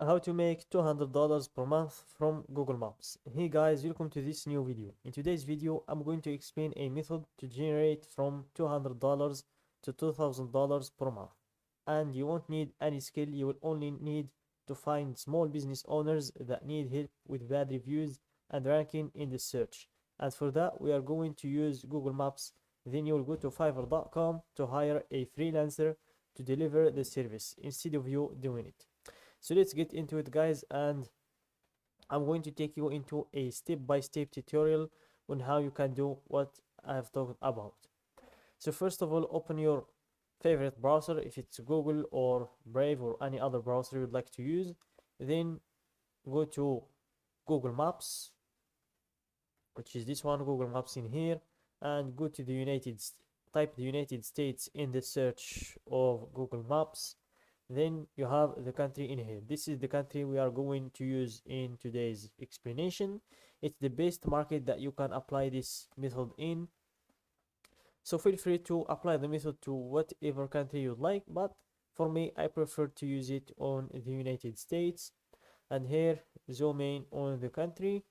how to make $200 per month from Google Maps. Hey guys, welcome to this new video. In today's video, I'm going to explain a method to generate from $200 to $2,000 per month. And you won't need any skill, you will only need to find small business owners that need help with bad reviews and ranking in the search. And for that, we are going to use Google Maps. Then you will go to fiverr.com to hire a freelancer to deliver the service instead of you doing it. So let's get into it, guys, and I'm going to take you into a step-by-step tutorial on how you can do what I've talked about. So first of all, open your favorite browser, if it's Google or Brave or any other browser you'd like to use. Then go to Google Maps, which is this one, Google Maps in here, and go to type the United States in the search of Google Maps. Then you have the country in here. This is the country we are going to use in today's explanation. It's the best market that you can apply this method in. So feel free to apply the method to whatever country you'd like, but for me, I prefer to use it on the United States. And here, zoom in on the country.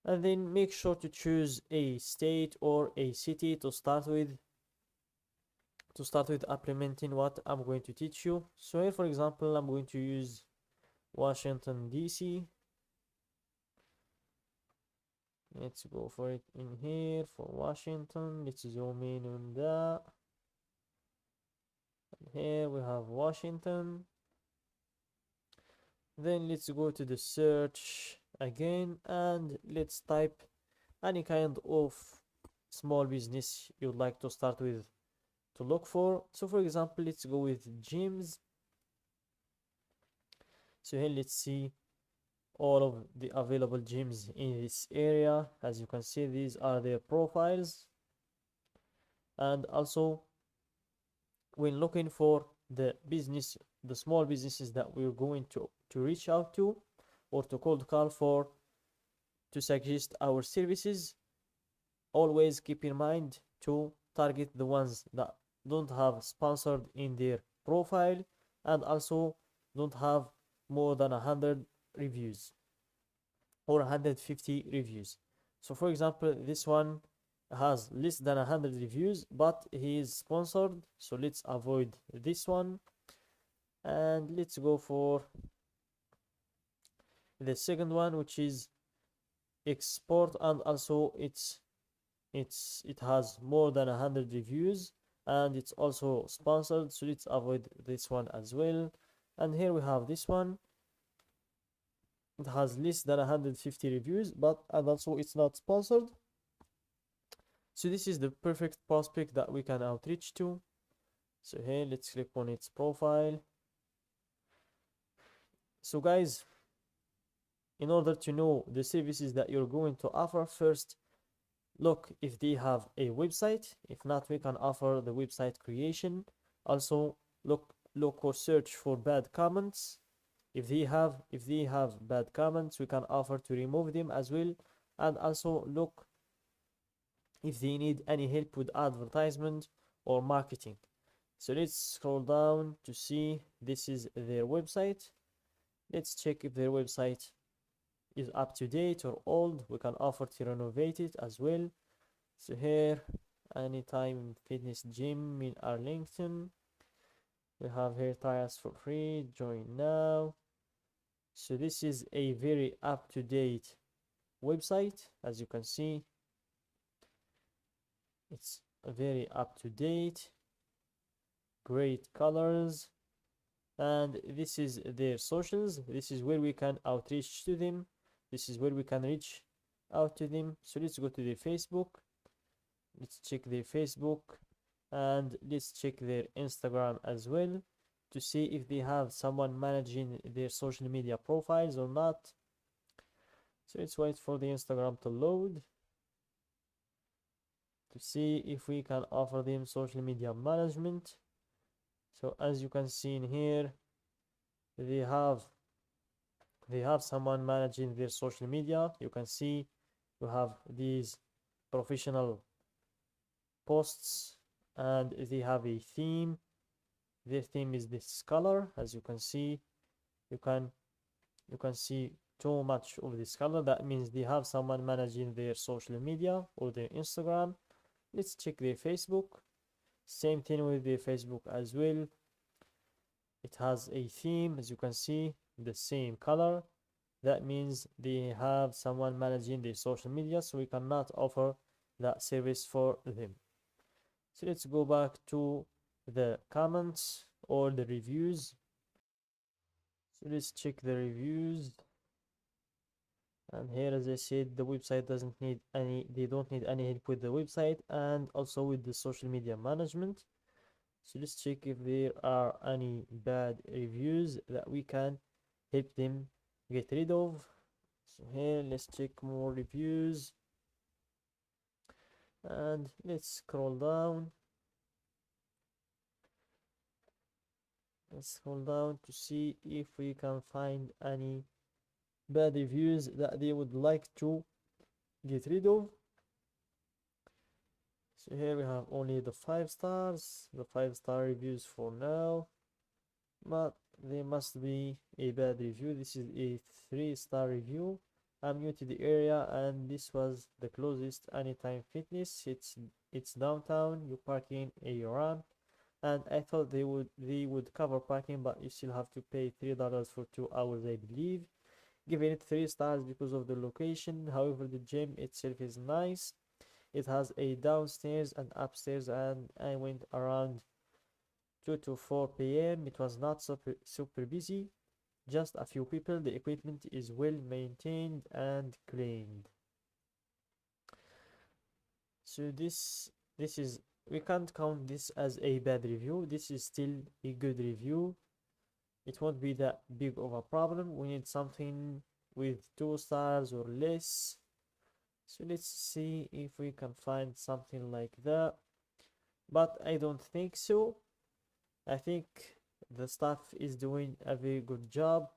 And then make sure to choose a state or a city to start with implementing what I'm going to teach you. So here, for example, I'm going to use Washington DC. Let's go for it in here for Washington. Let's zoom in on that. And here we have Washington. Then let's go to the search again and let's type any kind of small business you'd like to start with to look for. So for example, let's go with gyms. So here let's see all of the available gyms in this area. As you can see, these are their profiles. And also, when looking for the small businesses that we're going to reach out to or to cold call for to suggest our services, always keep in mind to target the ones that don't have sponsored in their profile and also don't have more than 100 reviews or 150 reviews. So for example, this one has less than 100 reviews, but he is sponsored, so let's avoid this one. And let's go for the second one, which is export, and also it has more than 100 reviews and it's also sponsored, so let's avoid this one as well. And here we have this one. It has less than 150 reviews, and also it's not sponsored. So this is the perfect prospect that we can outreach to. So here, let's click on its profile. So guys, in order to know the services that you're going to offer, first look if they have a website. If not, we can offer the website creation. Also look or search for bad comments. If they have bad comments, we can offer to remove them as well. And also look if they need any help with advertisement or marketing. So let's scroll down to see this is their website. Let's check if their website is up to date or old. We can offer to renovate it as well. So here, Anytime Fitness Gym in Arlington. We have here trials for free, join now. So this is a very up-to-date website. As you can see, it's very up-to-date, great colors, and this is their socials. This is where we can outreach to them. This is where we can reach out to them. So let's go to their Facebook. Let's check their Facebook and let's check their Instagram as well to see if they have someone managing their social media profiles or not. So let's wait for the Instagram to load to see if we can offer them social media management. So as you can see in here, they have someone managing their social media. You can see you have these professional posts and they have a theme. Their theme is this color, as you can see. you can see too much of this color. That means they have someone managing their social media or their Instagram. Let's check their Facebook. Same thing with their Facebook as well. It has a theme, as you can see, the same color. That means they have someone managing their social media, so we cannot offer that service for them. So let's go back to the comments or the reviews. So let's check the reviews. And here, as I said, the website doesn't need any, they don't need any help with the website and also with the social media management. So let's check if there are any bad reviews that we can help them get rid of. So here, let's check more reviews. And let's scroll down. Let's scroll down to see if we can find any bad reviews that they would like to get rid of. So here we have only the 5 stars, the 5-star reviews for now, but there must be a bad review. This is a 3-star review. I'm new to the area and this was the closest Anytime Fitness. It's downtown. You park in a ramp, and I thought they would cover parking, but you still have to pay $3 for 2 hours, I believe. Giving it 3 stars because of the location. However, the gym itself is nice. It has a downstairs and upstairs, and I went around 2 to 4 p.m. It was not super busy, just a few people. The equipment is well maintained and cleaned. So this is, we can't count this as a bad review. This is still a good review. It won't be that big of a problem. We need something with 2 stars or less. So let's see if we can find something like that, but I don't think so. I think the staff is doing a very good job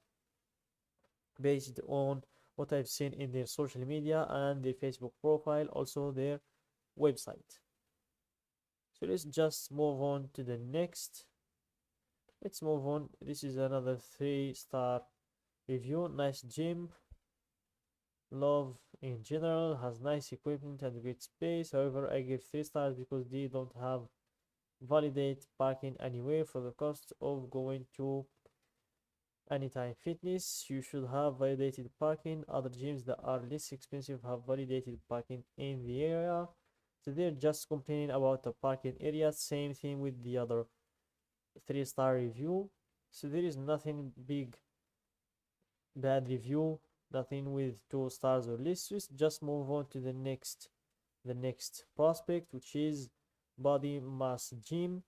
based on what I've seen in their social media and their Facebook profile, also their website. So let's just move on to the next. Let's move on. This is another 3-star review. Nice gym. Love in general, has nice equipment and great space. However, I give 3 stars because they don't have validate parking anywhere. For the cost of going to Anytime Fitness, you should have validated parking. Other gyms that are less expensive have validated parking in the area, so they're just complaining about the parking area. Same thing with the other 3-star review. So there is nothing big bad review, nothing with 2 stars or less. Just move on to the next prospect, which is Body Mass Gym.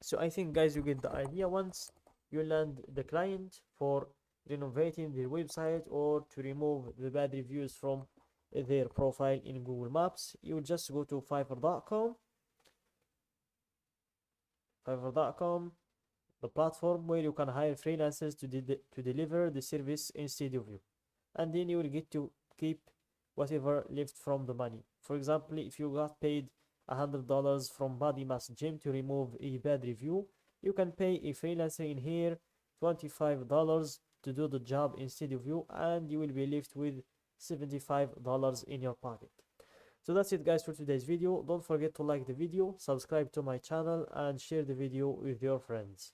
So I think, guys, you get the idea. Once you land the client for renovating their website or to remove the bad reviews from their profile in Google Maps, you will just go to Fiverr.com, the platform where you can hire freelancers to deliver the service instead of you, and then you will get to keep whatever left from the money. For example, if you got paid $100 from Body Mass Gym to remove a bad review, you can pay a freelancer in here $25 to do the job instead of you, and you will be left with $75 in your pocket. So that's it, guys, for today's video. Don't forget to like the video, subscribe to my channel, and share the video with your friends.